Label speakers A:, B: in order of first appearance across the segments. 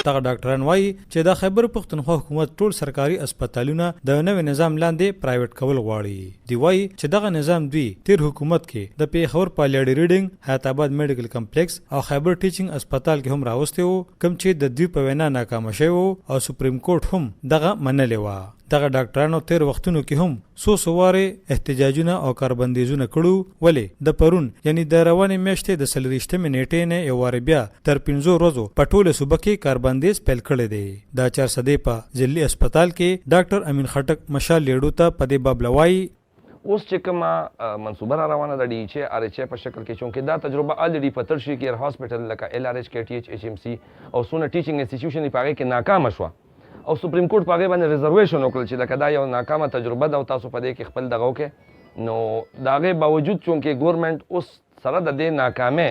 A: دغه ډاکټران وایي چې د خیبر پښتونخوا حکومت ټول سرکاري اسپیټالونه د نوي نظام لاندې پرایویټ کول غواړي. دی وایي چې دغه نظام دوی تیر حکومت کې د پیښور پالیاډي ریډینګ، حیات آباد میډیکل کمپلیکس او خیبر ټیچینګ اسپیټال کې هم راوستي وو، کوم چې د دوی په وینا ناکام شوی وو او سپریم کورټ هم دغه منلې وه. دغه ډاکټرانو تیر وختونو کې هم څو واره احتجاجونه او کاربندیزونه کړو، ولې د پرون یعنی د روانې میاشتې د 24 نیټې نه یو واره بیا تر 5 ورځو په ټوله صوبه کې کاربندیز پیل کړی دی. د 400 په ضلعي اسپیټال کې ډاکټر امین خټک مشال لیډو ته په دې باب لوایي
B: اوس چې کومه منصوبه را روانه ده ډي ایچ ار ایچ په شکل کې، چونکې دا تجربه الریډي په ترشي کې هاسپټل لکه ال ار ایچ کې ټي ایچ ایچ ام سی او سونه ټیچینګ انسټیټیوشن په هغه کې ناکامه شوه او سپریم کورټ په هغه باندې ریزرویشن وکړل چې لکه دا یو ناکامه تجربه ده او تاسو په دې کې خپل دغه وکړئ. نو د هغې باوجود چونکې ګورنمنټ اوس سره د دې ناکامۍ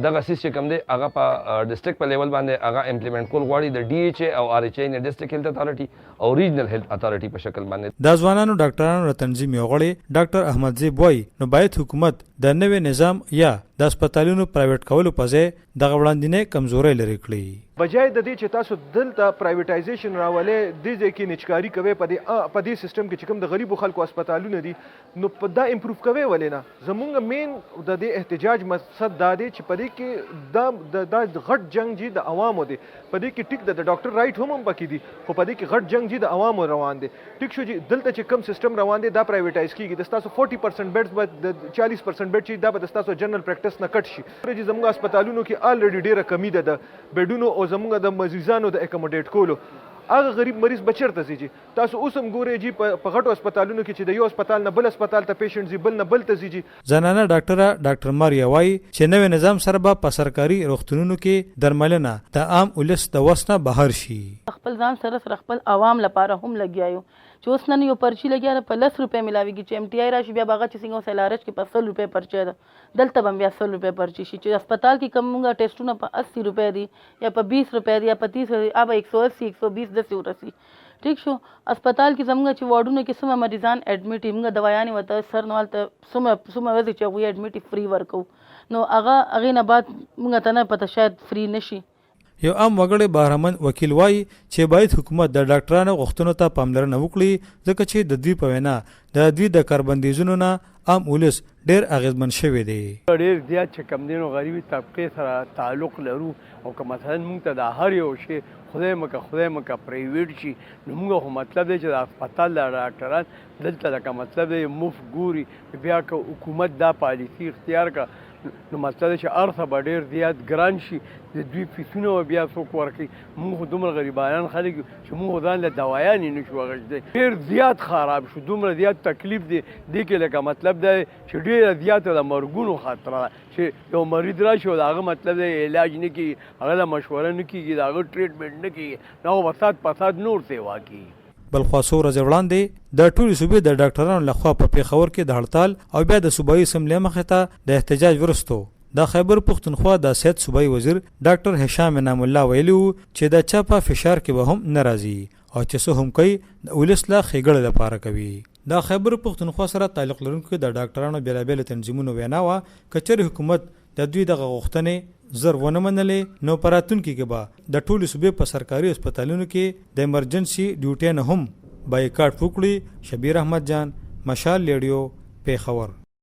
B: دغه سیس چې کوم دی هغه په ډسټرکټ په لیول باندې هغه امپلیمنټ کول غواړي د ډي ایچ ای او آر ایچ ای نه ډسټرکټ هیلث اتھارټي او ریجنل هیلث اتھارټي په شکل باندې.
A: د ځوانانو ډاکټرانو له تنظیم یو غړی ډاکټر احمد زیب وایي نو باید حکومت د نوي نظام یا د اسپیټالونو پرایویټ کولو په ځای دغه وړاندینې کمزورۍ لرې کړي.
C: بجای د دې چې تاسو دلته پرایویټایزیشن راولې دې ځای کې نچکاري کوي په دې سیستم کې چې کوم د غریبو خلکو اسپیټالونه دي نو په دا امپروف کوي ولې نه. زمونږ مین د دې احتجاج مقصد دا دی چې په دې کې دا غټ جنگ جی د عوامو دی، په دې کې ټیک د ډاکټر رائټ هم پکې دي، خو په دې کې غټ جنگ جی د عوامو روان دی. ټیک شو جی دلته چې کوم سیستم روان دی دا پرایویټایز کیږي، د تاسو 40% بیډز به د 40% بیډ چې دا به د تاسو جنرال پریکټس نه کټ شي. چې زموږ اسپیټالونو کې الریډي ډیره کمی ده د بیډونو او زموږ د مریضانو د اکوموډیټ کولو. هغه غریب مریض بچرته سي جی تاسو اوس هم ګورئ جی په غټو اسپیټالونو کې چې د یو اسپیټال نه بل اسپیټال ته پیشنټ زی بل نه بل ته جی.
A: زنانه ډاکټر ماریا وایي چې نوې نظام سره به په سرکاري روغتونونو کې درملنه د عام ولس د وسنه بهر شي.
D: خپل ځان سره خپل عوام لپاره هم لګیایو چې اوس نن یو پرچی لګیا په 10 روپے ملاویږي چې ام ټي آی راشي بیا باغه چې څنګه سلارج کې په 100 روپے پرچی ده، دلته هم بیا 100 روپے پرچی شي چې اسپیټال کې کومه ټیسټونه په 80 روپے دي یا په 20 روپے دي یا په 30 دي اب 180 120 د ورسي. ټیک شو اسپیټال کې زموږ چې وارډونو کې سم مریضان اډمیټ موږ دوايانې وته سرنوال ته سم وځي چې وی اډمیټ فری ورکو نو هغه نه بعد موږ ته نه پته شاید فری نشي.
A: یو عام وګړی بهرمن وکیل وایي چې باید حکومت د ډاکټرانو غوښتنو ته پاملرنه وکړي ځکه چې د دوی په وینا د دوی د کاربندیزونو نه عام ولس ډېر اغېزمن شوی دی.
E: ډېر زیات چې کم دي نو غریبي طبقې سره تعلق لرو او که مثلا موږ ته د هر یو شی خدای مکه پرایویټ شي نو موږ خو مطلب دی چې د اسپیټال د ډاکټران دلته لکه مطلب دی مفت ګوري بیا که حکومت دا پالیسي اختیار کا نو مطلب دی چې ارثه به ډېر زیات ګران شي د دوی فیسونه به بیا څوک ورکوي. موږ خو دومره غریبانان خلک چې موږ ځان له دوایانې نشو اخیستی، ډېر زیات خراب شو، دومره زیات تکلیف دی دې کې لکه مطلب دی چې ډېره زیاته د مرګونو خطره ده چې یو مریض راشي او د هغه مطلب دی علاج نه کېږي، هغه له مشوره نه کېږي، د هغه ټریټمنټ نه کېږي، نو فساد نور سیوا کېږي.
A: بلخوا څو ورځې وړاندې د ټولې صوبې د ډاکټرانو لخوا په پیښور کې د هړتال او بیا د صوبایي اسمبلۍ مخې ته د احتجاج وروستو د خیبر پښتونخوا د صحت صوبایي وزیر ډاکټر هشام انعام الله ویلي وو چې د چا په فشار کې به هم نه راځي او چې څه هم کوي د ولس له ښېګړې لپاره کوي. د خیبر پښتونخوا سره تعلق لرونکو د ډاکټرانو بېلابېلو تنظیمونو وینا وه که چېرې حکومت د دوی دغه غوښتنې زر ونه منلې نو په راتلونکي کې به د ټولې صوبې په سرکاري اسپیټالونو کې د ایمرجنسي ډیوټۍ نه هم بایکاټ وکړي. شبیر احمد جان، مشال لیډیو، پیښور.